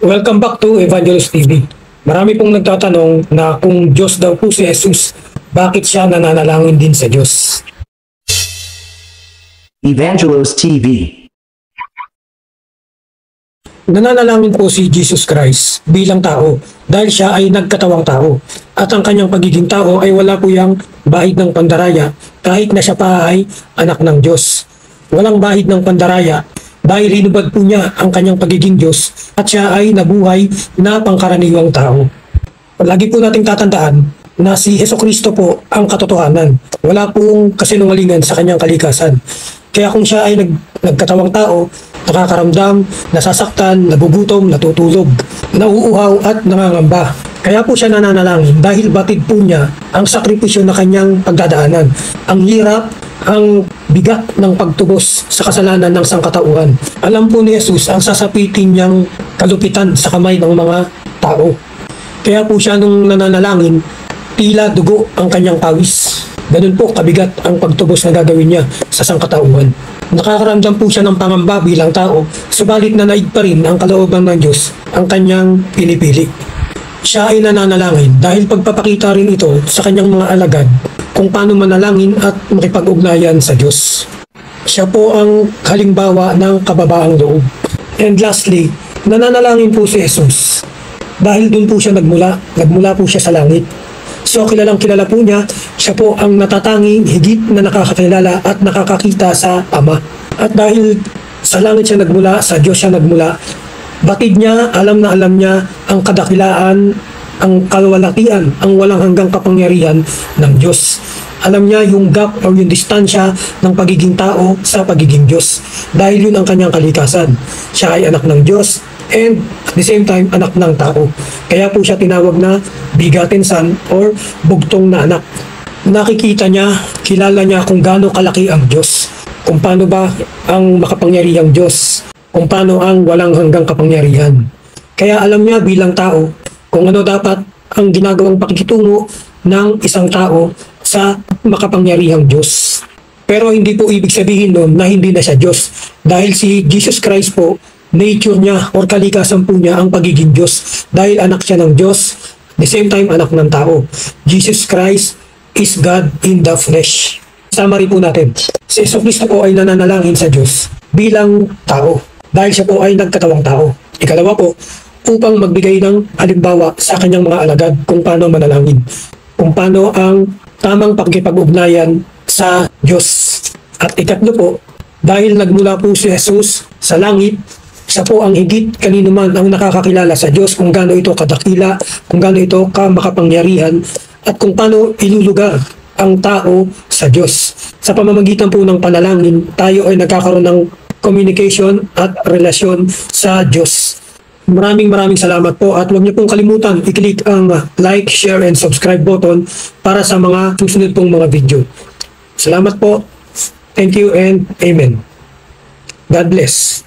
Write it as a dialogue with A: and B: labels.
A: Welcome back to Evangelist TV. Marami pong nagtatanong na kung Diyos daw po si Jesus, bakit siya nananalangin din sa Diyos?
B: Evangelos TV.
A: Nananalangin po si Jesus Christ bilang tao dahil siya ay nagkatawang tao at ang kanyang pagiging tao ay wala po yang bahid ng pandaraya kahit na siya pa ay anak ng Diyos. Walang bahid ng pandaraya dahil hinubad po niya ang kanyang pagiging Diyos at siya ay nabuhay na pangkaraniwang tao. Lagi po nating tatandaan na si Hesukristo po ang katotohanan. Wala pong kasinungalingan sa kanyang kalikasan. Kaya kung siya ay nagkatawang tao, nakakaramdam, nasasaktan, nagugutom, natutulog, nauuhaw at nangangamba. Kaya po siya nananalangin dahil batid po niya ang sakripisyo na kanyang pagdadaanan. Ang hirap, ang bigat ng pagtubos sa kasalanan ng sangkatauhan. Alam po ni Jesus ang sasapitin niyang kalupitan sa kamay ng mga tao. Kaya po siya nung nananalangin, tila dugo ang kanyang pawis. Ganun po kabigat ang pagtubos na gagawin niya sa sangkatauhan. Nakakaramdam po siya ng pangamba bilang tao, subalit nanaig pa rin ang kalooban ng Diyos ang kanyang pinipili. Siya ay nananalangin dahil pagpapakita rin ito sa kanyang mga alagad kung paano manalangin at makipag-ugnayan sa Diyos. Siya po ang halimbawa ng kababaang loob. And lastly, nananalangin po si Jesus dahil dun po siya nagmula po siya sa langit. So kilalang kilala po niya, siya po ang natatanging higit na nakakakilala at nakakakita sa Ama. At dahil sa langit siya nagmula, sa Diyos siya nagmula, batid niya, alam niya ang kadakilaan, ang kalwalatian, ang walang hanggang kapangyarihan ng Diyos. Alam niya yung gap o yung distansya ng pagiging tao sa pagiging Diyos. Dahil yun ang kanyang kalikasan. Siya ay anak ng Diyos and at the same time anak ng tao. Kaya po siya tinawag na begotten son or bugtong na anak. Nakikita niya, kilala niya kung gaano kalaki ang Diyos. Kung paano ba ang makapangyarihang Diyos. Kung paano ang walang hanggang kapangyarihan. Kaya alam niya bilang tao kung ano dapat ang ginagawang pakikitungo ng isang tao sa makapangyarihang Diyos. Pero hindi po ibig sabihin nun na hindi na siya Diyos. Dahil si Jesus Christ po, nature niya or kalikasan po niya ang pagiging Diyos. Dahil anak siya ng Diyos, the same time anak ng tao. Jesus Christ is God in the flesh. Summary po natin. Si Jesucristo po ay nananalangin sa Diyos bilang tao. Dahil siya po ay nagkatawang tao. Ikalawa po, upang magbigay ng halimbawa sa kanyang mga alagad kung paano manalangin. Kung paano ang tamang pagkipag-ugnayan sa Diyos. At ikatlo po, dahil nagmula po si Jesus sa langit, siya po ang higit kanino man ang nakakakilala sa Diyos kung gaano ito kadakila, kung gaano ito kamakapangyarihan, at kung paano ilulugar ang tao sa Diyos. Sa pamamagitan po ng panalangin, tayo ay nagkakaroon ng communication at relasyon sa Diyos. Maraming salamat po at huwag niyo pong kalimutan i-click ang like, share, and subscribe button para sa mga susunod pong mga video. Salamat po. Thank you and Amen. God bless.